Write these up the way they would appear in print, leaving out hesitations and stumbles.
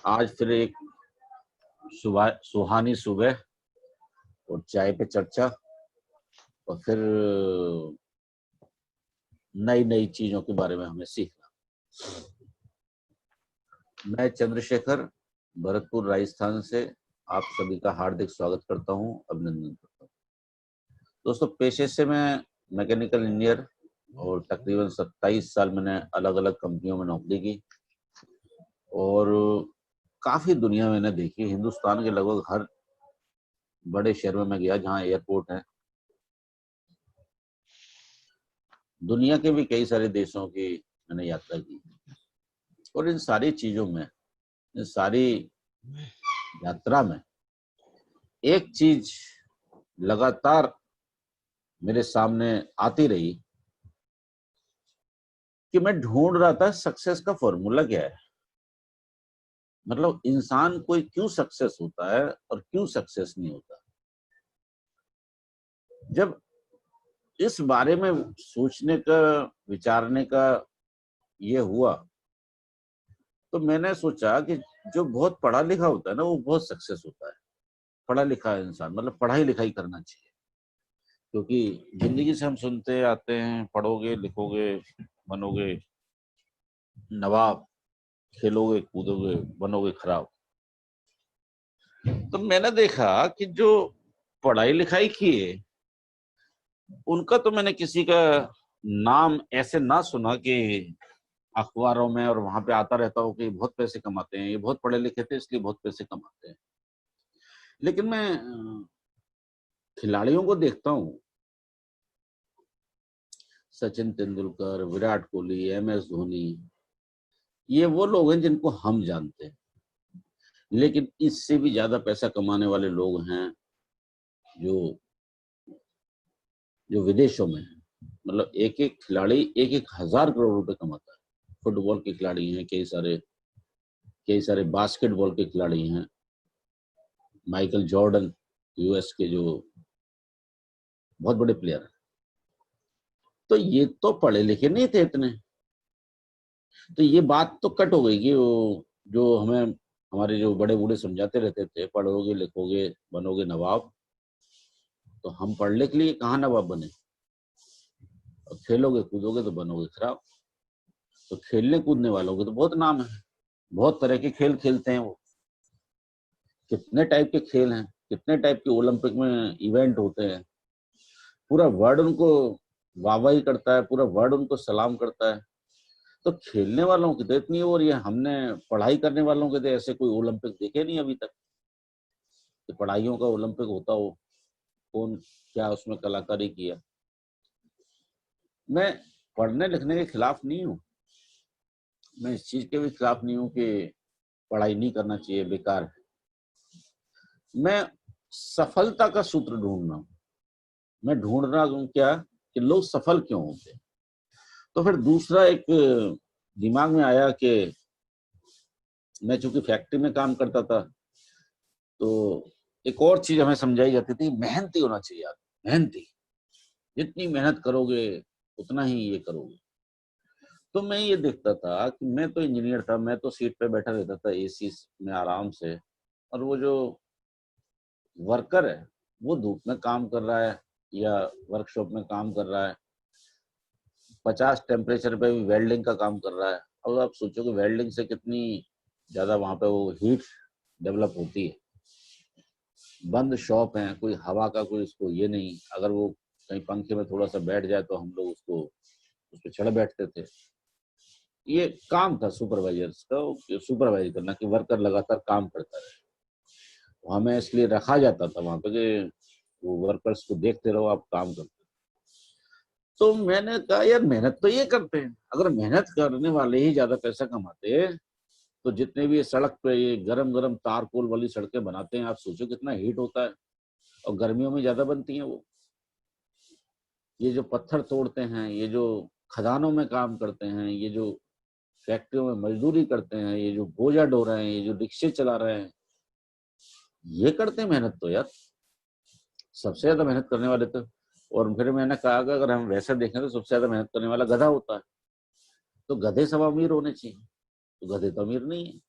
आज फिर एक सुबह सुहानी सुबह और चाय पे चर्चा और फिर नई नई चीजों के बारे में हमें सीखना। मैं चंद्रशेखर भरतपुर राजस्थान से आप सभी का हार्दिक स्वागत करता हूं, अभिनंदन करता हूं। दोस्तों, पेशे से मैं मैकेनिकल इंजीनियर और तकरीबन 27 साल मैंने अलग अलग कंपनियों में नौकरी की और काफी दुनिया मैंने देखी। हिंदुस्तान के लगभग हर बड़े शहर में मैं गया जहाँ एयरपोर्ट है। दुनिया के भी कई सारे देशों की मैंने यात्रा की और इन सारी चीजों में, इन सारी यात्रा में एक चीज लगातार मेरे सामने आती रही कि मैं ढूंढ रहा था सक्सेस का फॉर्मूला क्या है। मतलब इंसान कोई क्यों सक्सेस होता है और क्यों सक्सेस नहीं होता। जब इस बारे में सोचने का, विचारने का ये हुआ तो मैंने सोचा कि जो बहुत पढ़ा लिखा होता है ना, वो बहुत सक्सेस होता है। पढ़ा लिखा इंसान मतलब पढ़ाई लिखाई करना चाहिए, क्योंकि जिंदगी से हम सुनते आते हैं पढ़ोगे लिखोगे बनोगे नवाब, खेलोगे कूदोगे बनोगे खराब। तो मैंने देखा कि जो पढ़ाई लिखाई किए उनका तो मैंने किसी का नाम ऐसे ना सुना कि अखबारों में और वहां पे आता रहता हो कि बहुत पैसे कमाते हैं, ये बहुत पढ़े लिखे थे इसलिए बहुत पैसे कमाते हैं। लेकिन मैं खिलाड़ियों को देखता हूँ, सचिन तेंदुलकर, विराट कोहली, MS धोनी, ये वो लोग हैं जिनको हम जानते हैं। लेकिन इससे भी ज्यादा पैसा कमाने वाले लोग हैं जो जो विदेशों में है। मतलब एक एक खिलाड़ी एक एक हजार करोड़ रुपए कमाता है। फुटबॉल के खिलाड़ी हैं कई सारे बास्केटबॉल के खिलाड़ी हैं। माइकल जॉर्डन US के जो बहुत बड़े प्लेयर हैं। तो ये तो पढ़े लिखे नहीं थे इतने। तो ये बात तो कट हो गई कि वो जो हमें हमारे जो बड़े बूढ़े समझाते रहते थे पढ़ोगे लिखोगे बनोगे नवाब। तो हम पढ़ लिख लिए कहाँ नवाब बने, और खेलोगे कूदोगे तो बनोगे खराब। तो खेलने कूदने वालों के तो बहुत नाम है, बहुत तरह के खेल खेलते हैं वो। कितने टाइप के खेल हैं, कितने टाइप के ओलंपिक में इवेंट होते हैं। पूरा वर्ल्ड उनको वाहवाही करता है, पूरा वर्ल्ड उनको सलाम करता है। तो खेलने वालों की तो इतनी, और ये हमने पढ़ाई करने वालों के तो ऐसे कोई ओलंपिक देखे नहीं अभी तक कि पढ़ाइयों का ओलंपिक होता हो। कौन क्या उसमें कलाकारी किया। मैं पढ़ने लिखने के खिलाफ नहीं हूँ, मैं इस चीज के भी खिलाफ नहीं हूँ कि पढ़ाई नहीं करना चाहिए, बेकार है। मैं सफलता का सूत्र ढूंढ रहा हूँ। मैं ढूंढ रहा हूँ क्या कि लोग सफल क्यों होते हैं। तो फिर दूसरा एक दिमाग में आया कि मैं चूंकि फैक्ट्री में काम करता था तो एक और चीज हमें समझाई जाती थी, मेहनती होना चाहिए आदमी, मेहनती। जितनी मेहनत करोगे उतना ही ये करोगे। तो मैं ये देखता था कि मैं तो इंजीनियर था, मैं तो सीट पे बैठा रहता था AC में आराम से, और वो जो वर्कर है वो धूप में काम कर रहा है या वर्कशॉप में काम कर रहा है, 50 टेम्परेचर पे भी वेल्डिंग का काम कर रहा है। और आप सोचो कि वेल्डिंग से कितनी ज्यादा वहां पे वो हीट डेवलप होती है। बंद शॉप है, कोई हवा का कोई उसको ये नहीं। अगर वो कहीं पंखे में थोड़ा सा बैठ जाए तो हम लोग उसको उस पर चढ़ बैठते थे। ये काम था सुपरवाइजर्स का, सुपरवाइज करना कि वर्कर लगातार काम करता रहे। तो हमें इसलिए रखा जाता था वहां पे कि वो वर्कर्स को देखते रहो, आप काम करते। तो मैंने कहा यार मेहनत तो ये करते हैं, अगर मेहनत करने वाले ही ज्यादा पैसा कमाते तो जितने भी ये सड़क पे ये गरम गरम तारकोल वाली सड़कें बनाते हैं, आप सोचो कितना हीट होता है। और गर्मियों में ज्यादा बनती हैं वो। ये जो पत्थर तोड़ते हैं, ये जो खदानों में काम करते हैं, ये जो फैक्ट्रियों में मजदूरी करते हैं, ये जो बोझा ढो रहे हैं, ये जो रिक्शे चला रहे हैं, ये करते हैं मेहनत तो यार। सबसे ज्यादा मेहनत करने वाले तो। और फिर मैंने कहा कि अगर हम वैसे देखें तो सबसे ज्यादा मेहनत करने वाला गधा होता है। तो गधे सब अमीर होने चाहिए, तो गधे तो अमीर नहीं है।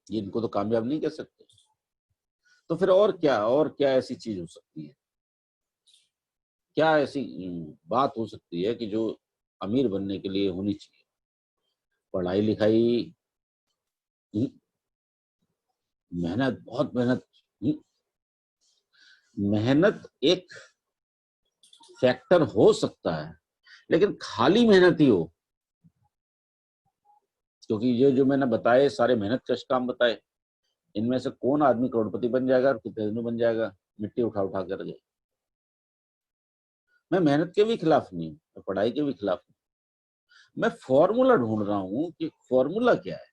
ये इनको तो कामयाब नहीं कह सकते। तो फिर और क्या ऐसी चीज हो सकती है, क्या ऐसी बात हो सकती है कि जो अमीर बनने के लिए होनी चाहिए? पढ़ाई लिखाई, मेहनत, बहुत मेहनत। मेहनत एक फैक्टर हो सकता है, लेकिन खाली मेहनत ही हो, क्योंकि ये जो मैंने बताए सारे मेहनत कश काम बताए, इनमें से कौन आदमी करोड़पति बन जाएगा और कितने दिनों बन जाएगा मिट्टी उठा उठा करके। मैं मेहनत के भी खिलाफ नहीं, मैं पढ़ाई के भी खिलाफ नहीं। मैं फॉर्मूला ढूंढ रहा हूं कि फॉर्मूला क्या है।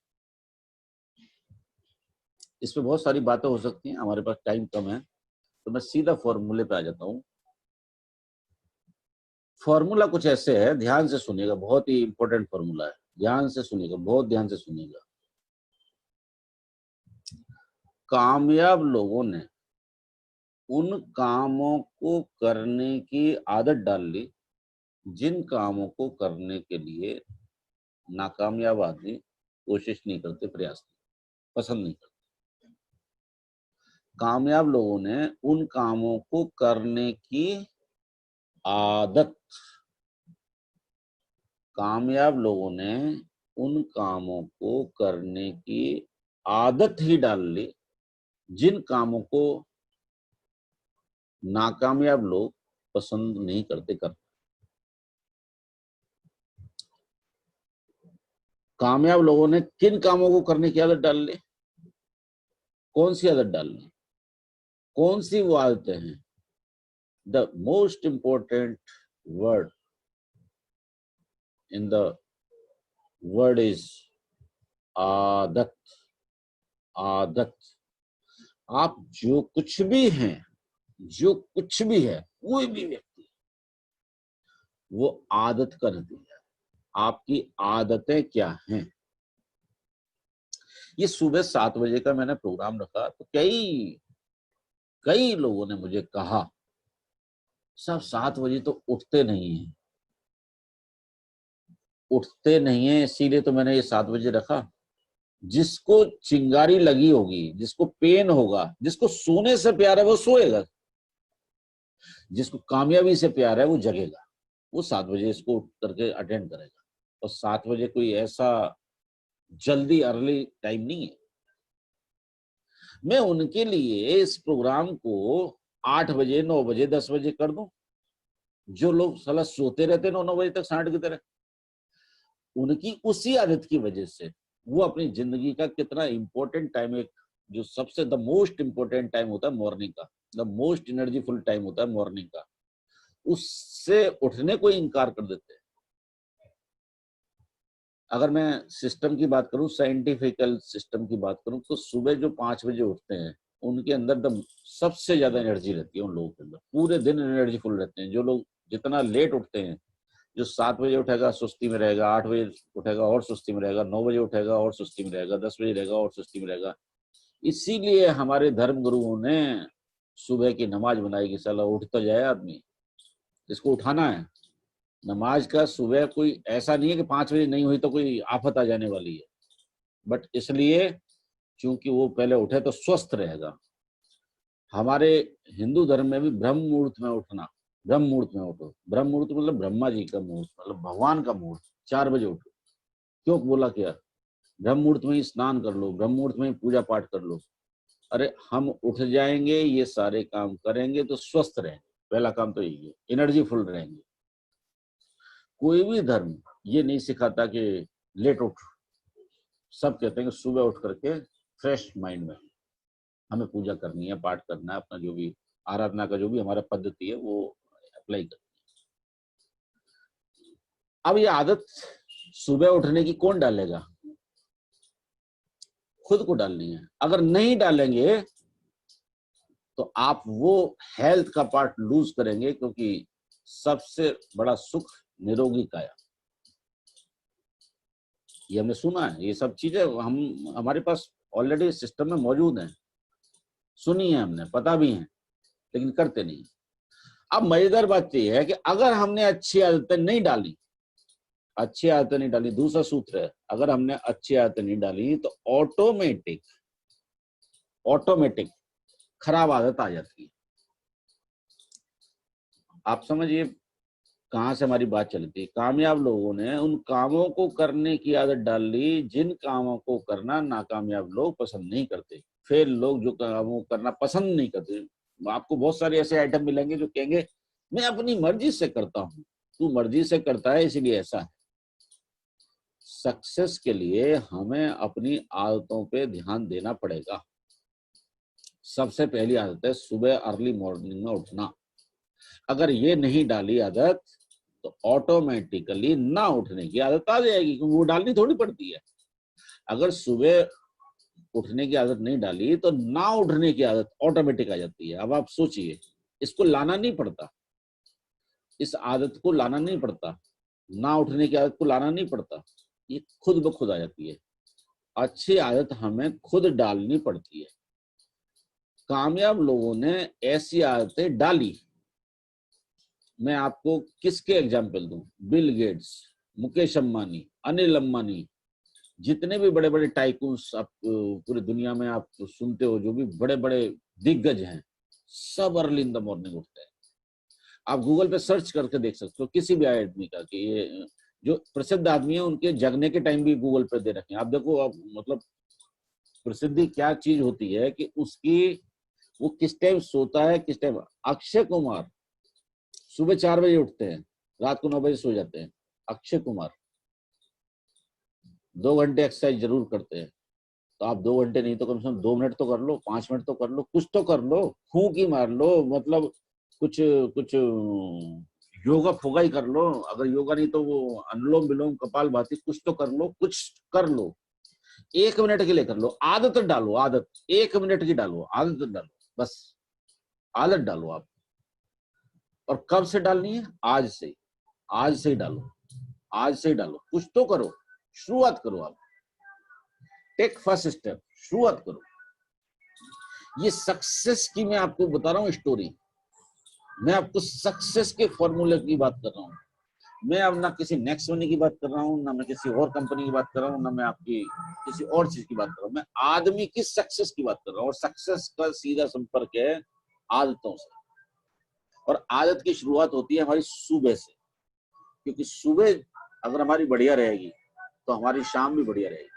इसमें बहुत सारी बातें हो सकती हैं, हमारे पास टाइम कम है, तो मैं सीधा फॉर्मूले पे आ जाता हूँ। फॉर्मूला कुछ ऐसे है, ध्यान से सुनिएगा, बहुत ही इंपॉर्टेंट फॉर्मूला है, ध्यान से सुनिएगा, बहुत ध्यान से सुनिएगा। कामयाब लोगों ने उन कामों को करने की आदत डाल ली जिन कामों को करने के लिए नाकामयाब आदमी कोशिश नहीं करते, प्रयास नहीं, पसंद नहीं करते। कामयाब लोगों ने उन कामों को करने की आदत, कामयाब लोगों ने उन कामों को करने की आदत ही डाल ली जिन कामों को नाकामयाब लोग पसंद नहीं करते करना। कामयाब लोगों ने किन कामों को करने की आदत डाल ली? कौन सी आदत डाल ली? कौन सी वो आदतें हैं? The most important word in the word is आदत। आदत। आप जो कुछ भी हैं, जो कुछ भी है, कोई भी व्यक्ति, वो आदत का नतीजा है। आपकी आदतें क्या हैं? ये सुबह 7 बजे का मैंने प्रोग्राम रखा, तो कई कई लोगों ने मुझे कहा, सब 7 बजे तो उठते नहीं है, उठते नहीं है, इसीलिए तो मैंने ये 7 बजे रखा। जिसको चिंगारी लगी होगी, जिसको पेन होगा, जिसको सोने से प्यार है वो सोएगा, जिसको कामयाबी से प्यार है वो जगेगा, वो 7 बजे इसको उठ करके अटेंड करेगा। और 7 बजे कोई ऐसा जल्दी अर्ली टाइम नहीं है। मैं उनके लिए इस प्रोग्राम को 8 बजे, 9 बजे, 10 बजे कर दूं, जो लोग साला सोते रहते 9 बजे तक सांड की तरह। उनकी उसी आदत की वजह से वो अपनी जिंदगी का कितना इंपॉर्टेंट टाइम, एक जो सबसे द मोस्ट इंपॉर्टेंट टाइम होता है मॉर्निंग का, द मोस्ट एनर्जीफुल टाइम होता है मॉर्निंग का, उससे उठने को इनकार कर देते हैं। अगर मैं सिस्टम की बात करूं, साइंटिफिकल सिस्टम की बात करूं, तो सुबह जो 5 बजे उठते हैं उनके अंदर द सबसे ज्यादा एनर्जी रहती है उन लोगों के अंदर, पूरे दिन एनर्जीफुल रहते हैं। जो लोग जितना लेट उठते हैं, जो 7 बजे उठेगा सुस्ती में रहेगा, 8 बजे उठेगा और सुस्ती में रहेगा, 9 बजे उठेगा और सुस्ती में रहेगा, 10 बजे रहेगा और सुस्ती में रहेगा। इसीलिए हमारे धर्म गुरुओं ने सुबह की नमाज बनाई कि साला उठ तो जाए आदमी, जिसको उठाना है। नमाज का सुबह कोई ऐसा नहीं है कि 5 बजे नहीं हुई तो कोई आफत आ जाने वाली है, बट इसलिए क्योंकि वो पहले उठे तो स्वस्थ रहेगा। हमारे हिंदू धर्म में भी ब्रह्म मुहूर्त में उठना, ब्रह्म मुहूर्त में उठो, ब्रह्म मुहूर्त मतलब ब्रह्मा जी का मुहूर्त, मतलब भगवान का मुहूर्त, 4 बजे उठो। क्यों बोला? क्या ब्रह्म मुहूर्त में ही स्नान कर लो, ब्रह्म मुहूर्त में ही पूजा पाठ कर लो। अरे हम उठ जाएंगे, ये सारे काम करेंगे तो स्वस्थ रहेंगे, पहला काम तो यही है, एनर्जीफुल रहेंगे। कोई भी धर्म ये नहीं सिखाता कि लेट उठ। सब कहते हैं कि सुबह उठ करके फ्रेश माइंड में हमें पूजा करनी है, पाठ करना है, अपना जो भी आराधना का जो भी हमारा पद्धति है वो अप्लाई करनी है। अब ये आदत सुबह उठने की कौन डालेगा? खुद को डालनी है। अगर नहीं डालेंगे तो आप वो हेल्थ का पार्ट लूज करेंगे, क्योंकि सबसे बड़ा सुख निरोगी काया, ये हमने सुना है। ये सब चीजें हम हमारे पास ऑलरेडी सिस्टम में मौजूद हैं, सुनी है हमने, पता भी है, लेकिन करते नहीं। अब मजेदार बात यह है कि अगर हमने अच्छी आदतें नहीं डाली, अच्छी आदतें नहीं डाली, दूसरा सूत्र है, अगर हमने अच्छी आदतें नहीं डाली तो ऑटोमेटिक ऑटोमेटिक खराब आदत आ जाती है। आप समझिए कहाँ से हमारी बात चलती है। कामयाब लोगों ने उन कामों को करने की आदत डाल ली जिन कामों को करना नाकामयाब लोग पसंद नहीं करते। फेल लोग जो कामों को करना पसंद नहीं करते, आपको बहुत सारे ऐसे आइटम मिलेंगे जो कहेंगे मैं अपनी मर्जी से करता हूँ। तू मर्जी से करता है इसलिए ऐसा है। सक्सेस के लिए हमें अपनी आदतों पे ध्यान देना पड़ेगा। सबसे पहली आदत है सुबह अर्ली मॉर्निंग में उठना। अगर ये नहीं डाली आदत तो ऑटोमेटिकली ना उठने की आदत आ जाएगी, क्योंकि वो डालनी थोड़ी पड़ती है। अगर सुबह उठने की आदत नहीं डाली तो ना उठने की आदत ऑटोमेटिक आ जाती है। अब आप सोचिए, इसको लाना नहीं पड़ता, इस आदत को लाना नहीं पड़ता, ना उठने की आदत को लाना नहीं पड़ता, ये खुद ब खुद आ जाती है। अच्छी आदत हमें खुद डालनी पड़ती है। कामयाब लोगों ने ऐसी आदतें डाली। मैं आपको किसके एग्जाम्पल दूं? बिल गेट्स, मुकेश अंबानी, अनिल अंबानी, जितने भी बड़े बड़े टाइकून्स आप पूरी दुनिया में आप सुनते हो, जो भी बड़े बड़े दिग्गज हैं, सब अर्ली इन द मॉर्निंग उठते हैं। आप गूगल पे सर्च करके देख सकते हो किसी भी आदमी का कि ये जो प्रसिद्ध आदमी है उनके जगने के टाइम भी गूगल पे दे रखे हैं। आप देखो, आप मतलब प्रसिद्धि क्या चीज होती है कि उसकी वो किस टाइम सोता है, किस टाइम। अक्षय कुमार सुबह 4 बजे उठते हैं, रात को 9 बजे सो जाते हैं। अक्षय कुमार 2 घंटे एक्सरसाइज जरूर करते हैं। तो आप 2 घंटे नहीं तो कम से कम 2 मिनट तो कर लो, 5 मिनट तो कर लो, कुछ तो कर लो, फूंक ही मार लो, मतलब कुछ कुछ योगा फोगा ही कर लो। अगर योगा नहीं तो वो अनुलोम विलोम कपाल भाती कुछ तो कर लो, कुछ कर लो। 1 मिनट के लिए कर लो, आदत डालो, आदत 1 मिनट की डालो, आदत डालो, बस आदत डालो आप। और कब से डालनी है? आज से, आज से ही डालो, आज से ही डालो, कुछ तो करो, शुरुआत करो आप। टेक फर्स्ट स्टेप, शुरुआत करो। ये सक्सेस की मैं आपको बता रहा हूं स्टोरी। मैं आपको सक्सेस के फॉर्मूले की बात कर रहा हूं। मैं अब ना किसी नेक्स्ट मनी की बात कर रहा हूं, ना मैं किसी और कंपनी की बात कर रहा हूं, ना मैं आपकी किसी और चीज की बात कर रहा हूं। मैं आदमी की सक्सेस की बात कर रहा हूं। और सक्सेस का सीधा संपर्क है आदतों से। और आदत की शुरुआत होती है हमारी सुबह से, क्योंकि सुबह अगर हमारी बढ़िया रहेगी तो हमारी शाम भी बढ़िया रहेगी।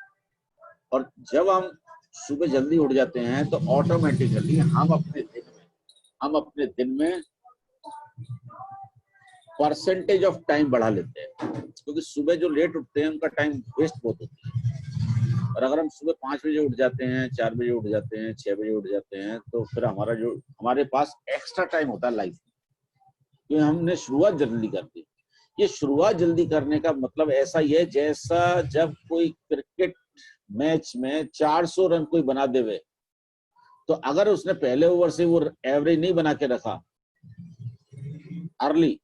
और जब हम सुबह जल्दी उठ जाते हैं तो ऑटोमेटिकली हम अपने दिन में परसेंटेज ऑफ टाइम बढ़ा लेते हैं। क्योंकि सुबह जो लेट उठते हैं उनका टाइम वेस्ट बहुत होता है। और अगर हम सुबह 5 बजे उठ जाते हैं, 4 बजे उठ जाते हैं, 6 बजे उठ जाते हैं, तो फिर हमारे पास एक्स्ट्रा टाइम होता है लाइफ में, क्योंकि हमने शुरुआत जल्दी कर दी। ये शुरुआत जल्दी करने का मतलब ऐसा ही है जैसा जब कोई क्रिकेट मैच में 400 रन कोई बना देवे, तो अगर उसने पहले ओवर से वो एवरेज नहीं बना के रखा अर्ली,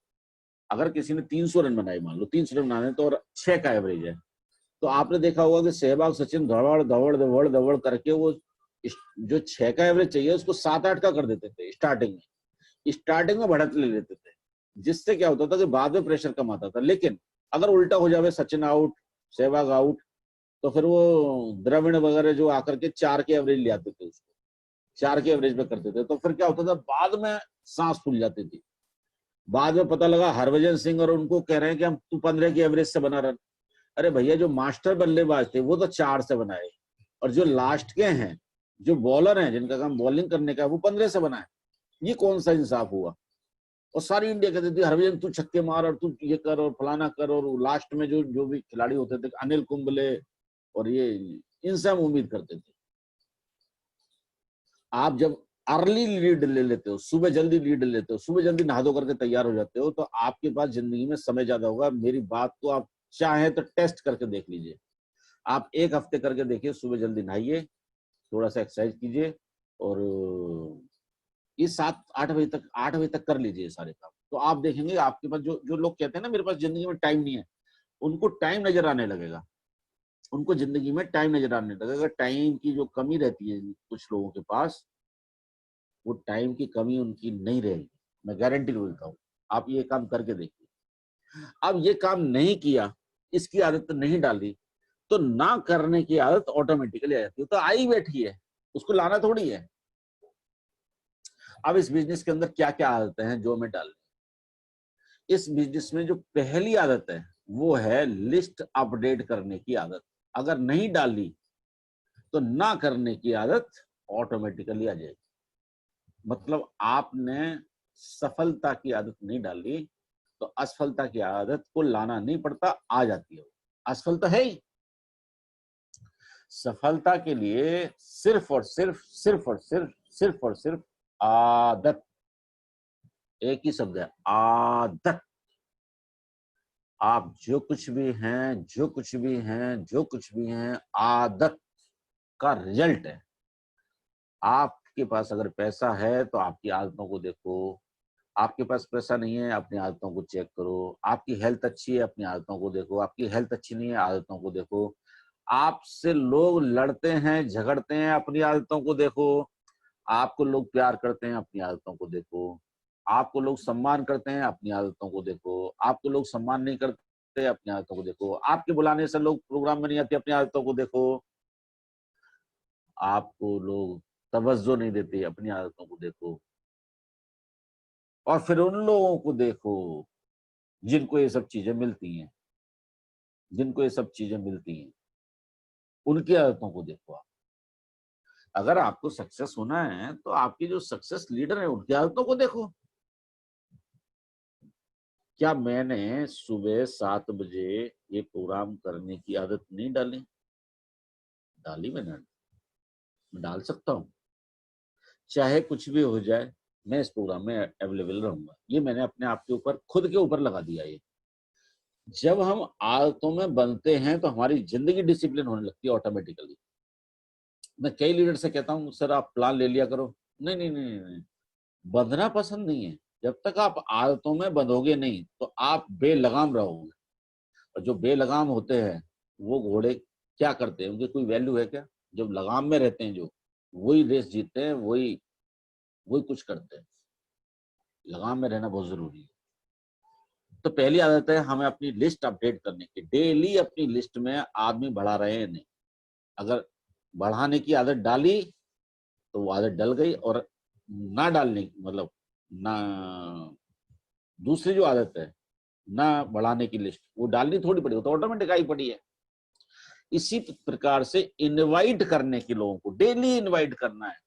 अगर किसी ने 300 रन बनाए, मान लो 300 रन बनाने तो, और 6 का एवरेज है, तो आपने देखा होगा कि सहवाग सचिन दौड़ दौड़ दौड़ दौड़ करके वो जो 6 का एवरेज चाहिए उसको 7-8 का कर देते थे स्टार्टिंग में बढ़त ले लेते थे, जिससे क्या होता था कि बाद में प्रेशर कम आता था। लेकिन अगर उल्टा हो जावे, सचिन आउट, सहवाग आउट, तो फिर वो द्रविड़ वगैरह जो आकर के 4 के एवरेज ले आते थे, उसको 4 के एवरेज पे करते थे। तो फिर क्या होता था, बाद में सांस फूल जाती थी। बाद में पता लगा हरभजन सिंह और उनको कह रहे हैं कि हम तू 15 की एवरेज से बना रन। अरे भैया, जो मास्टर बल्लेबाज थे वो तो 4 से बनाए, और जो लास्ट के हैं, जो बॉलर हैं, जिनका काम बॉलिंग करने का, वो 15 से बनाए। ये कौन सा इंसाफ हुआ? और सारी इंडिया कहती थी हरभजन तू छक्के मार और तू ये कर और फलाना कर। और लास्ट में जो जो भी खिलाड़ी होते थे, अनिल कुंबले और ये, इनसे हम उम्मीद करते थे। आप जब अर्ली लीड ले लेते हो, सुबह जल्दी लीड लेते हो, सुबह जल्दी नहा धो करके तैयार हो जाते हो, तो आपके पास जिंदगी में समय ज्यादा होगा। मेरी बात को आप चाहे तो टेस्ट करके देख लीजिए। आप 1 हफ्ते करके देखिए, सुबह जल्दी नहाइए, थोड़ा सा एक्सरसाइज कीजिए, और ये 8 बजे तक कर लीजिए सारे काम। तो आप देखेंगे आपके पास जो जो लोग कहते हैं ना मेरे पास जिंदगी में टाइम नहीं है, उनको टाइम नजर आने लगेगा। उनको जिंदगी में टाइम नजर आने लगेगा। टाइम की जो कमी रहती है कुछ लोगों के पास, वो टाइम की कमी उनकी नहीं रहेगी, मैं गारंटी देता हूँ। आप ये काम करके देखिए। अब ये काम नहीं किया, इसकी आदत नहीं डाली, तो ना करने की आदत ऑटोमेटिकली आ जाती है। तो आई बैठी है, उसको लाना थोड़ी है। अब इस बिजनेस के अंदर क्या क्या आदतें हैं जो हमें डालनी। इस बिजनेस में जो पहली आदत है वो है लिस्ट अपडेट करने की आदत। अगर नहीं डाली तो ना करने की आदत ऑटोमेटिकली आ जाएगी। मतलब आपने सफलता की आदत नहीं डाली तो असफलता की आदत को लाना नहीं पड़ता, आ जाती है। असफलता है ही। सफलता के लिए सिर्फ और सिर्फ आदत, एक ही शब्द है, आदत। आप जो कुछ भी हैं, जो कुछ भी हैं, जो कुछ भी हैं, आदत का रिजल्ट है। आपके पास अगर पैसा है तो आपकी आदतों को देखो, आपके पास पैसा नहीं है अपनी आदतों को चेक करो। आपकी हेल्थ अच्छी है, अपनी आदतों को देखो। आपकी हेल्थ अच्छी नहीं है, आदतों को देखो। आपसे लोग लड़ते हैं, झगड़ते हैं, अपनी आदतों को देखो। आपको लोग प्यार करते हैं, अपनी आदतों को देखो। आपको लोग सम्मान करते हैं, अपनी आदतों को देखो। आपको लोग सम्मान नहीं करते, अपनी आदतों को देखो। आपके बुलाने से लोग प्रोग्राम में नहीं आते, अपनी आदतों को देखो। आपको लोग तवज्जो नहीं देते, अपनी आदतों को देखो। और फिर उन लोगों को देखो जिनको ये सब चीजें मिलती हैं, जिनको ये सब चीजें मिलती हैं, उनकी आदतों को देखो आप। अगर आपको सक्सेस होना है तो आपकी जो सक्सेस लीडर है उनकी आदतों को देखो। क्या मैंने सुबह 7 बजे ये प्रोग्राम करने की आदत नहीं डाली? डाली मैंने, डाल सकता हूँ। चाहे कुछ भी हो जाए, मैं इस प्रोग्राम में अवेलेबल रहूंगा। ये मैंने अपने आप के ऊपर, खुद के ऊपर लगा दिया। ये जब हम आदतों में बनते हैं तो हमारी जिंदगी डिसिप्लिन होने लगती है ऑटोमेटिकली। मैं कई लीडर से कहता हूँ सर आप प्लान ले लिया करो। नहीं नहीं नहीं नहीं, बंधना पसंद नहीं है। जब तक आप आदतों में बंधोगे नहीं तो आप बेलगाम रहोगे। और जो बेलगाम होते हैं वो घोड़े क्या करते हैं, उनकी कोई वैल्यू है क्या? जब लगाम में रहते हैं जो, वही रेस जीतते हैं, वही वही कुछ करते हैं। लगाम में रहना बहुत जरूरी है। तो पहली आदत है हमें अपनी लिस्ट अपडेट करने की। डेली अपनी लिस्ट में आदमी बढ़ा रहे हैं नहीं। अगर बढ़ाने की आदत डाली तो वो आदत डल गई। और ना डालने मतलब ना, दूसरी जो आदत है ना बढ़ाने की लिस्ट, वो डालनी थोड़ी पड़ी, वो तो ऑटोमेटिक आई पड़ी है। इसी प्रकार से इनवाइट करने के, लोगों को डेली इनवाइट करना है।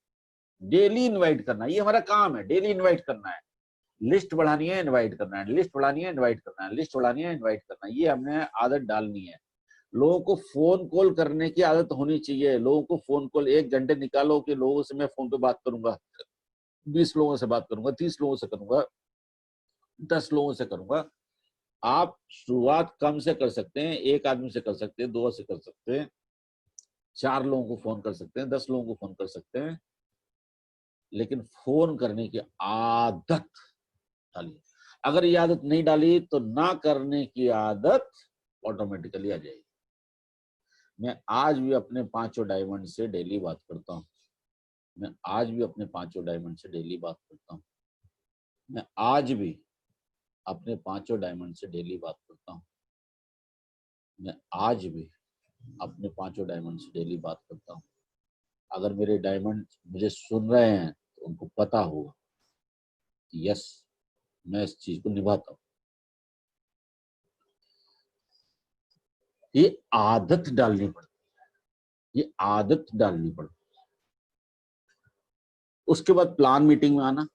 डेली इनवाइट करना, ये हमारा काम है। डेली इनवाइट करना है। लिस्ट बढ़ानी है, इनवाइट करना है। लिस्ट बढ़ानी है, इनवाइट करना है। लिस्ट बढ़ानी है, इनवाइट करना है। ये हमने आदत डालनी है। लोगों को फोन कॉल करने की आदत होनी चाहिए। लोगों को फोन कॉल, 1 घंटे निकालो कि लोगों से मैं फोन पे बात करूंगा, 20 लोगों से बात करूंगा, 30 लोगों से करूंगा, 10 लोगों से करूंगा। आप शुरुआत कम से कर सकते हैं, 1 आदमी से कर सकते हैं, 2 से कर सकते हैं, 4 लोगों को फोन कर सकते हैं, 10 लोगों को फोन कर सकते हैं। लेकिन फोन करने की आदत डालिए। अगर ये आदत नहीं डाली तो ना करने की आदत ऑटोमेटिकली आ जाएगी। मैं आज भी अपने 5 डायमंड से डेली बात करता हूँ। मैं आज भी अपने 5 डायमंड से डेली बात करता हूँ। मैं आज भी अपने 5 डायमंड से डेली बात करता हूँ। मैं आज भी अपने 5 डायमंड से डेली बात करता हूँ। अगर मेरे डायमंड मुझे सुन रहे हैं तो उनको पता होगा कि यस, मैं इस चीज को निभाता हूँ। ये आदत डालनी पड़ती है। ये आदत डालनी पड़ती है। उसके बाद प्लान मीटिंग में आना,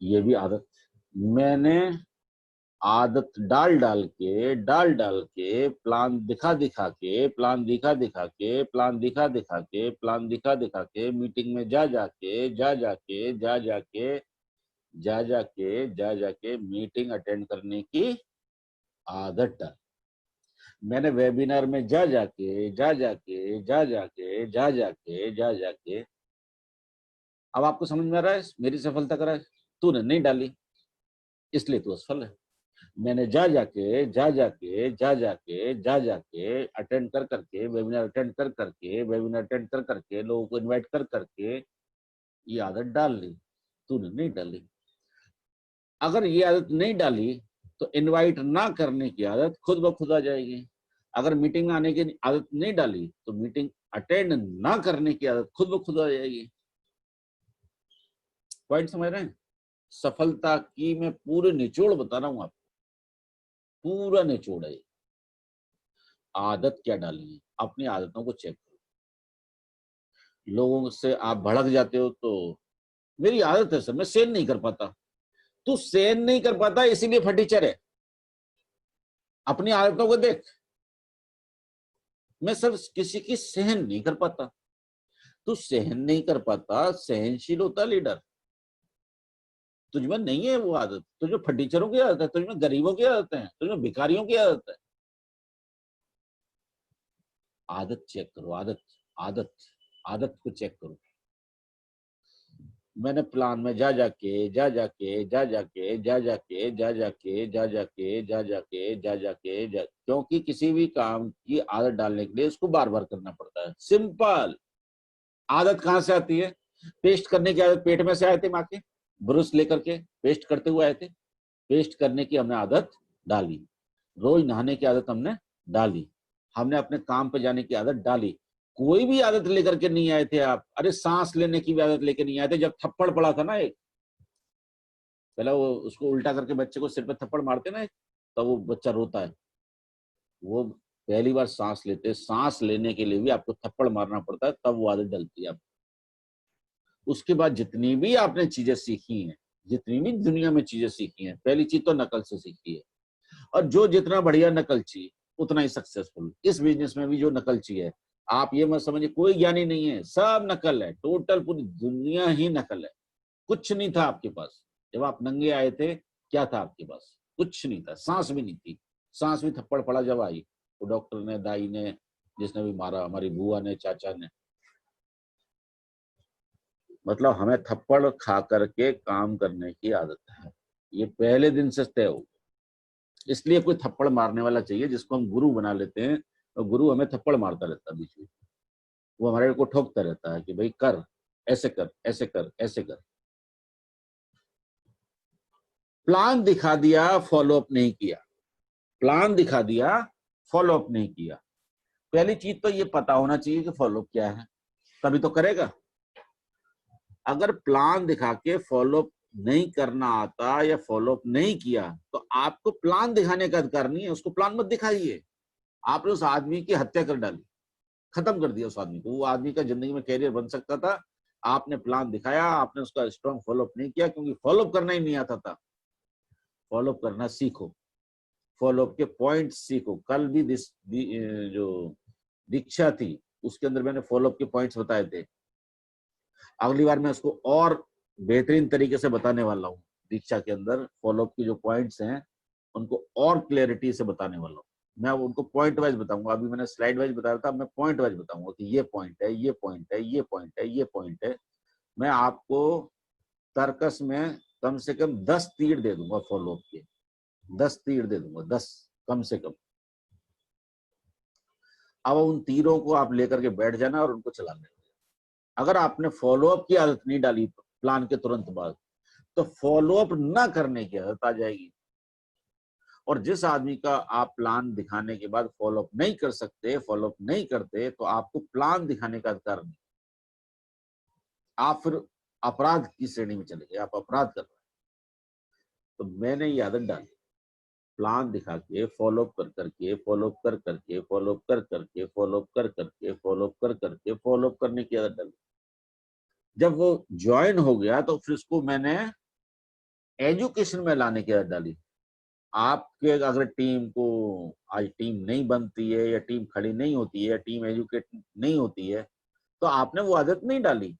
ये भी आदत। मैंने आदत डाल डाल के प्लान दिखा दिखा के, प्लान दिखा दिखा के, प्लान दिखा दिखा के, प्लान दिखा दिखा के, मीटिंग में जा जाके जा जाके मीटिंग अटेंड करने की आदत डाल। मैंने वेबिनार में जा जाके, अब आपको समझ में आ रहा है मेरी सफलता का राज? तूने नहीं डाली इसलिए तू असफल है। मैंने जा जाके अटेंड कर करके, वेबिनार अटेंड कर करके, लोगों को इनवाइट कर करके ये आदत डाल ली। तूने नहीं डाली। अगर ये आदत नहीं डाली तो इनवाइट ना करने की आदत खुद ब खुद आ जाएगी। अगर मीटिंग में आने की आदत नहीं डाली तो मीटिंग अटेंड ना करने की आदत खुद ब खुद आ जाएगी। पॉइंट समझ रहे हैं? सफलता की मैं पूरे निचोड़ बता रहा हूं आपको, पूरा निचोड़ है। आदत क्या डालनी है, अपनी आदतों को चेक करो। लोगों से आप भड़क जाते हो तो मेरी आदत है सर, मैं सहन नहीं कर पाता। तू सहन नहीं कर पाता इसीलिए फटीचर है। अपनी आदतों को देख। मैं सर किसी की सहन नहीं कर पाता। तू सहन नहीं कर पाता, सहनशील होता लीडर। तुझमें नहीं है वो आदत। तुझमें फटीचरों की आदत है, तुझमें गरीबों की आदत है, तुझमें भिखारियों की आदत है। आदत चेक करो, आदत आदत आदत को चेक करो। मैंने प्लान में जा जाके क्योंकि किसी भी काम की आदत डालने के लिए उसको बार बार करना पड़ता है। सिंपल। आदत कहाँ से आती है? पेस्ट करने की आदत पेट में से आए थे माँ के, ब्रश लेकर के पेस्ट करते हुए आए थे। पेस्ट करने की हमने आदत डाली, रोज नहाने की आदत हमने डाली, हमने अपने काम पे जाने की आदत डाली। कोई भी आदत लेकर के नहीं आए थे आप। अरे सांस लेने की भी आदत लेकर नहीं आए थे। जब थप्पड़ पड़ा था ना एक, पहले वो उसको उल्टा करके बच्चे को सिर पे थप्पड़ मारते ना, तब वो बच्चा रोता है। वो पहली बार सांस लेते, सांस लेने के लिए भी आपको थप्पड़ मारना पड़ता है, तब वो आदत डलती है आप। उसके बाद जितनी भी आपने चीजें सीखी हैं, जितनी भी दुनिया में चीजें सीखी हैं, पहली चीज तो नकल से सीखी है। और जो जितना बढ़िया नकलची उतना ही सक्सेसफुल। इस बिजनेस में भी जो नकलची है, आप ये मत समझिए कोई ज्ञानी नहीं है, सब नकल है। टोटल पूरी दुनिया ही नकल है। कुछ नहीं था आपके पास। जब आप नंगे आए थे, क्या था आपके पास? कुछ नहीं था, सांस भी नहीं थी। सांस भी थप्पड़ पड़ा जब आई, वो डॉक्टर ने, दाई ने, जिसने भी मारा, हमारी बुआ ने, चाचा ने। मतलब हमें थप्पड़ खा करके काम करने की आदत है, ये पहले दिन से तय हो। इसलिए कोई थप्पड़ मारने वाला चाहिए जिसको हम गुरु बना लेते हैं। और गुरु हमें थप्पड़ मारता रहता है बीच में। वो हमारे को ठोकता रहता है कि भाई कर, ऐसे कर, ऐसे कर, ऐसे कर। प्लान दिखा दिया, फॉलो अप नहीं किया। प्लान दिखा दिया, फॉलो अप नहीं किया। पहली चीज तो ये पता होना चाहिए कि फॉलो अप क्या है, तभी तो करेगा। अगर प्लान दिखा के फॉलो अप नहीं करना आता या फॉलो अप नहीं किया, तो आपको प्लान दिखाने का अधिकार नहीं है। उसको प्लान मत दिखाइए। आपने उस आदमी की हत्या कर डाली, खत्म कर दिया उस आदमी को। वो आदमी का जिंदगी में कैरियर बन सकता था। आपने प्लान दिखाया, आपने उसका स्ट्रॉन्ग फॉलोअप नहीं किया, क्योंकि फॉलोअप करना ही नहीं आता था। फॉलोअप करना सीखो, फॉलोअप के पॉइंट सीखो। कल भी जो दीक्षा थी उसके अंदर मैंने फॉलोअप के पॉइंट्स बताए थे। अगली बार मैं उसको और बेहतरीन तरीके से बताने वाला हूँ। दीक्षा के अंदर फॉलोअप की जो पॉइंट्स हैं उनको और क्लैरिटी से बताने वाला हूँ। मैं उनको पॉइंट वाइज बताऊंगा। अभी मैंने स्लाइड वाइज बताया था, मैं पॉइंट वाइज बताऊंगा कि ये पॉइंट है, ये पॉइंट है, ये पॉइंट है, ये पॉइंट है। मैं आपको तर्कस में कम से कम 10 तीर दे दूंगा फॉलोअप के। 10 तीर दे दूंगा, 10 कम से कम। अब उन तीरों को आप लेकर के बैठ जाना और उनको चला लेना। अगर आपने फॉलोअप की आदत नहीं डाली प्लान के तुरंत बाद, तो फॉलोअप ना करने की आदत आ जाएगी। और जिस आदमी का आप प्लान दिखाने के बाद फॉलोअप नहीं कर सकते, फॉलोअप नहीं करते, तो आपको प्लान दिखाने का अधिकार नहीं। आप फिर अपराध की श्रेणी में चले गए, आप अपराध कर रहे हैं। तो मैंने ये आदत डाली, प्लान दिखा के फॉलोअप कर करके, फॉलोअप कर करके, फॉलोअप कर करके, फॉलोअप कर करके, फॉलोअप कर करके, फॉलोअप करने की आदत डाली। जब वो ज्वाइन हो गया तो फिर उसको मैंने एजुकेशन में लाने की आदत डाली। आपके अगर टीम को आज टीम नहीं बनती है, या टीम खड़ी नहीं होती है, या टीम एजुकेट नहीं होती है, तो आपने वो आदत नहीं डाली।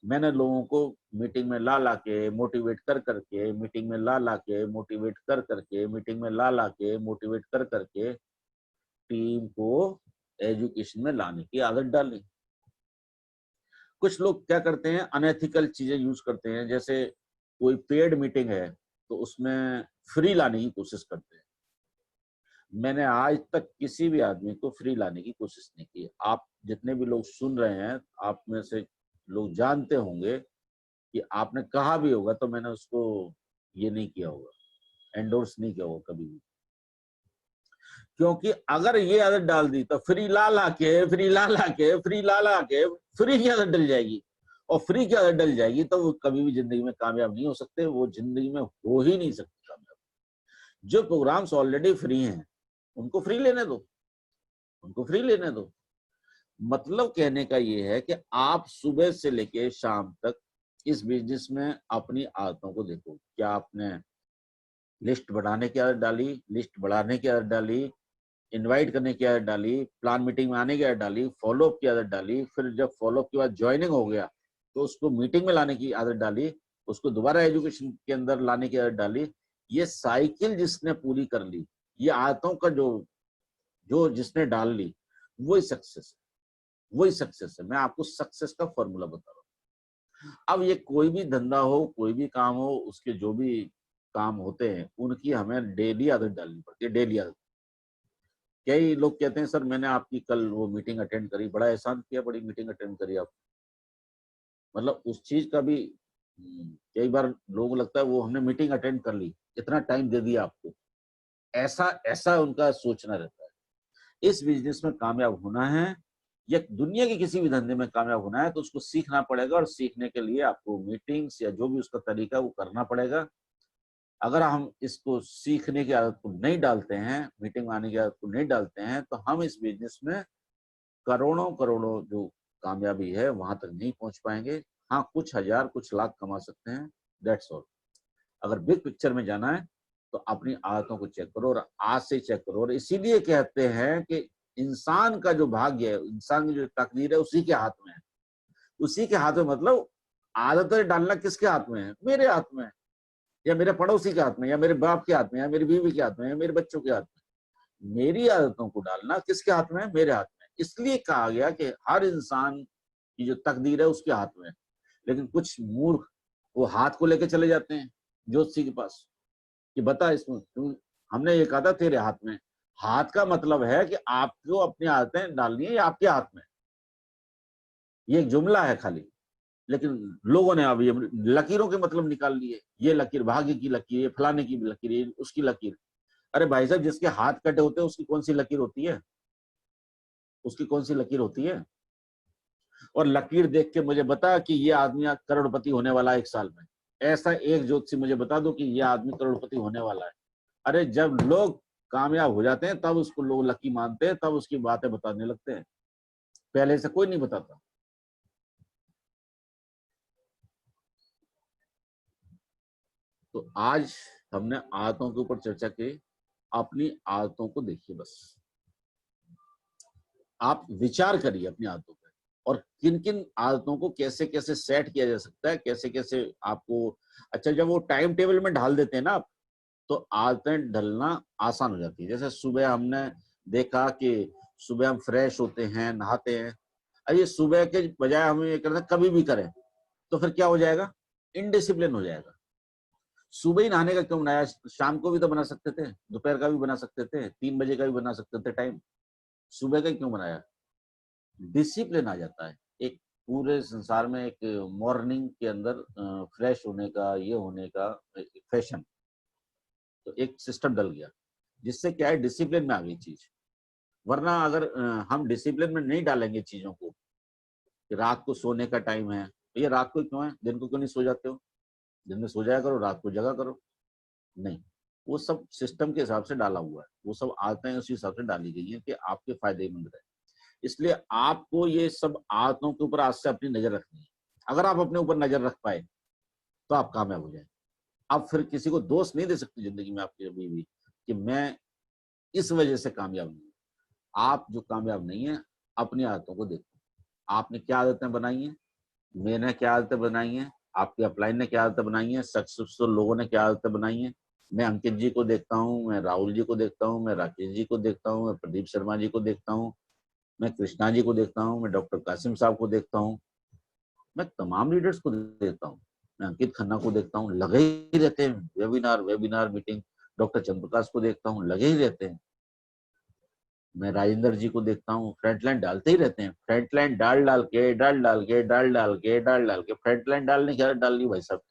मैंने लोगों को मीटिंग में ला ला के मोटिवेट कर करके, मीटिंग में ला ला के मोटिवेट कर करके, मीटिंग में ला ला के मोटिवेट कर करके टीम को एजुकेशन में लाने की आदत डाली। कुछ लोग क्या करते हैं, अनएथिकल चीजें यूज करते हैं। जैसे कोई पेड मीटिंग है तो उसमें फ्री लाने की कोशिश करते हैं। मैंने आज तक किसी भी आदमी को फ्री लाने की कोशिश नहीं की। आप जितने भी लोग सुन रहे हैं, आप में से लोग जानते होंगे कि आपने कहा भी होगा तो मैंने उसको ये नहीं किया होगा, एंडोर्स नहीं किया होगा कभी भी। क्योंकि अगर ये आदत डाल दी तो फ्री ला ला के, फ्री ला ला के, फ्री ला ला के, फ्री की आदत डल जाएगी। और फ्री की आदत डल जाएगी तो वो कभी भी जिंदगी में कामयाब नहीं हो सकते, वो जिंदगी में हो ही नहीं सकते कामयाब। जो प्रोग्राम्स ऑलरेडी फ्री हैं उनको फ्री लेने दो, उनको फ्री लेने दो। मतलब कहने का ये है कि आप सुबह से लेके शाम तक इस बिजनेस में अपनी आदतों को देखो। क्या आपने लिस्ट बढ़ाने की आदत डाली, लिस्ट बढ़ाने की आदत डाली, इनवाइट करने की आदत डाली, प्लान मीटिंग में आने की आदत डाली, फॉलोअप की आदत डाली, फिर जब फॉलोअप के बाद ज्वाइनिंग हो गया तो उसको मीटिंग में लाने की आदत डाली, उसको दोबारा एजुकेशन के अंदर लाने की आदत डाली। ये साइकिल जिसने पूरी कर ली, ये आदतों का जो जो जिसने डाल ली, वही सक्सेस है, वही सक्सेस है। मैं आपको सक्सेस का फॉर्मूला बता रहा हूँ। अब ये कोई भी धंधा हो, कोई भी काम हो, उसके जो भी काम होते हैं उनकी हमें डेली आदत डालनी पड़ती है, डेली आदत। कई लोग कहते हैं सर मैंने आपकी कल वो मीटिंग अटेंड करी, बड़ा एहसान किया, बड़ी मीटिंग अटेंड करी आप। मतलब उस चीज का भी कई बार लोगों को लगता है वो हमने मीटिंग अटेंड कर ली, इतना टाइम दे दिया आपको, ऐसा ऐसा उनका सोचना रहता है। इस बिजनेस में कामयाब होना है या दुनिया के किसी भी धंधे में कामयाब होना है तो उसको सीखना पड़ेगा, और सीखने के लिए आपको मीटिंग्स या जो भी उसका तरीका वो करना पड़ेगा। अगर हम इसको सीखने की आदत को नहीं डालते हैं, मीटिंग में आने की आदत को नहीं डालते हैं, तो हम इस बिजनेस में करोड़ों करोड़ों जो कामयाबी है वहां तक नहीं पहुंच पाएंगे। हाँ, कुछ हजार कुछ लाख कमा सकते हैं, दैट्स ऑल। अगर बिग पिक्चर में जाना है तो अपनी आदतों को चेक करो, और आज से चेक करो। और इसीलिए कहते हैं कि इंसान का जो भाग्य है, इंसान की जो तकदीर है, उसी के हाथ में है। उसी के हाथ में मतलब आदतें डालना किसके हाथ में है? मेरे हाथ में है, या मेरे पड़ोसी के हाथ में, या मेरे बाप के हाथ में, या मेरी बीवी के हाथ में, या मेरे बच्चों के हाथ में। मेरी आदतों को डालना किसके हाथ में है? मेरे हाथ में। इसलिए कहा गया कि हर इंसान की जो तकदीर है उसके हाथ में है। लेकिन कुछ मूर्ख वो हाथ को लेके चले जाते हैं ज्योतिषी के पास कि बता इसमें हमने ये कहा था तेरे हाथ में। हाथ का मतलब है कि आपको अपनी आदतें डालनी है, ये आपके हाथ में। ये एक जुमला है खाली, लेकिन लोगों ने अब ये लकीरों के मतलब निकाल लिए। ये लकीर भाग्य की लकीर, ये फलाने की लकीर, ये उसकी लकीर। अरे भाई साहब, जिसके हाथ कटे होते हैं उसकी कौन सी लकीर होती है? उसकी कौन सी लकीर होती है? और लकीर देख के मुझे बता कि ये आदमी करोड़पति होने वाला है 1 साल में। ऐसा एक ज्योतिषी मुझे बता दो कि ये आदमी करोड़पति होने वाला है। अरे जब लोग कामयाब हो जाते हैं तब उसको लोग लकी मानते हैं, तब उसकी बातें बताने लगते हैं, पहले से कोई नहीं बताता। तो आज हमने आदतों के ऊपर चर्चा की। अपनी आदतों को देखिए, बस आप विचार करिए अपनी आदतों पर, और किन किन आदतों को कैसे कैसे सेट किया जा सकता है, कैसे कैसे आपको। अच्छा, जब वो टाइम टेबल में ढाल देते हैं ना आप, तो आदतें ढलना आसान हो जाती है। जैसे सुबह हमने देखा कि सुबह हम फ्रेश होते हैं, नहाते हैं। अरे सुबह के बजाय हम ये करते हैं कभी भी करें, तो फिर क्या हो जाएगा? इनडिसिप्लिन हो जाएगा। सुबह ही नहाने का क्यों बनाया? शाम को भी तो बना सकते थे, दोपहर का भी बना सकते थे, 3 बजे का भी बना सकते थे टाइम। सुबह का क्यों बनाया? डिसिप्लिन आ जाता है एक पूरे संसार में, एक मॉर्निंग के अंदर फ्रेश होने का, ये होने का फैशन। तो एक सिस्टम डल गया जिससे क्या है, डिसिप्लिन में आ गई चीज। वरना अगर हम डिसिप्लिन में नहीं डालेंगे चीजों को कि रात को सोने का टाइम है, तो ये रात को क्यों है? दिन को क्यों नहीं सो जाते हो? दिन में सो जाया करो, रात को जगा करो। नहीं, वो सब सिस्टम के हिसाब से डाला हुआ है, वो सब आदतें उसी हिसाब से डाली गई हैं कि आपके फायदेमंद रहे। इसलिए आपको ये सब आदतों के ऊपर आज से अपनी नजर रखनी है। अगर आप अपने ऊपर नजर रख पाए तो आप कामयाब हो जाए। आप फिर किसी को दोष नहीं दे सकते जिंदगी में आपकी अभी भी कि मैं इस वजह से कामयाब नहीं हूं। आप जो कामयाब नहीं है, अपनी आदतों को देखो। आपने क्या आदतें बनाई हैं, मैंने क्या आदतें बनाई हैं, आपके अपलाइन ने क्या आदतें बनाई हैं, सक्सेसफुल लोगों ने क्या आदतें बनाई हैं। मैं अंकित जी को देखता हूँ, मैं राहुल जी को देखता हूँ, मैं राकेश जी को देखता हूँ, मैं प्रदीप शर्मा जी को देखता हूँ, मैं कृष्णा जी को देखता हूँ, मैं डॉक्टर कासिम साहब को देखता हूँ, मैं तमाम लीडर्स को देखता हूँ, मैं अंकित खन्ना को देखता हूँ, लगे ही रहते हैं webinar webinar meeting. Doctor Chandraprakash को देखता हूँ, लगे ही रहते हैं। मैं राजेंद्र जी को देखता हूँ, फ्रंटलाइन डालते ही रहते हैं। फ्रंटलाइन डाल डाल के डाल डाल के डाल डाल के डाल डाल के फ्रंटलाइन डालने की आदत डाल ली भाई साहब,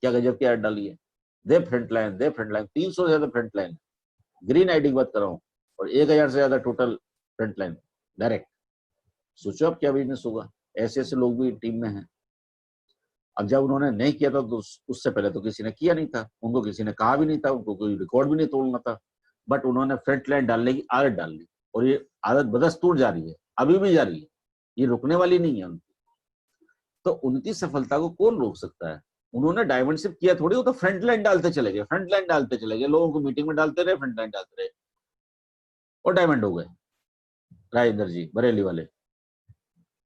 क्या गजब की आदत डाली है। दे फ्रंटलाइन, दे फ्रंटलाइन, 300 से ज्यादा फ्रंटलाइन, ग्रीन आईडी की बात कर रहा हूँ, और 1000 से ज्यादा टोटल फ्रंटलाइन डायरेक्ट। सोचो अब क्या बिजनेस होगा। ऐसे ऐसे लोग भी टीम में हैं। अब जब उन्होंने नहीं किया था तो उससे पहले तो किसी ने किया नहीं था, उनको किसी ने कहा भी नहीं था, उनको कोई रिकॉर्ड भी नहीं तोड़ना था, बट उन्होंने फ्रंट लाइन डालने की आदत डाल ली और ये आदत बदस्तूर जारी है, अभी भी जारी है, ये रुकने वाली नहीं है उनकी। तो उनकी सफलता को कौन रोक सकता है? उन्होंने डायमंड शिप किया थोड़ी, वो तो फ्रंट लाइन डालते चले गए, फ्रंट लाइन डालते चले गए, लोगों को मीटिंग में डालते रहे, फ्रंट लाइन डालते रहे और डायमंड हो गए। राजेंद्र जी बरेली वाले,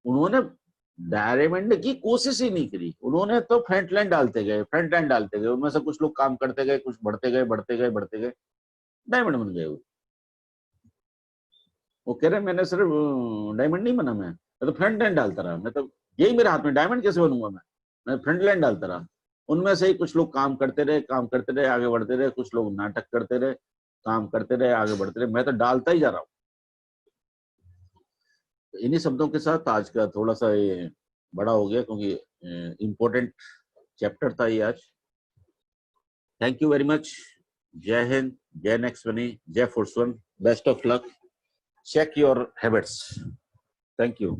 उन्होंने डायमंड की कोशिश ही नहीं करी, उन्होंने तो फ्रंट लाइन डालते गए, फ्रंट लाइन डालते गए, उनमें से कुछ लोग काम करते गए, कुछ बढ़ते गए बढ़ते गए बढ़ते गए, डायमंड बन गए। वो कह रहे मैंने सिर्फ डायमंड नहीं बना, मैं तो फ्रंट लाइन डालता रहा, मैं तो यही मेरे हाथ में, डायमंड कैसे बनूंगा मैं फ्रंट लाइन डालता रहा। उनमें से ही कुछ लोग काम करते रहे, काम करते रहे, आगे बढ़ते रहे, कुछ लोग नाटक करते रहे, काम करते रहे, आगे बढ़ते रहे, मैं तो डालता ही जा रहा हूँ। इन्हीं शब्दों के साथ आज का थोड़ा सा ये बड़ा हो गया, क्योंकि इम्पोर्टेंट चैप्टर था ये आज। Thank you very much. जय हिंद, जय नेक्स्ट बनी, जय फुरसुन, best of luck, check your habits. Thank you.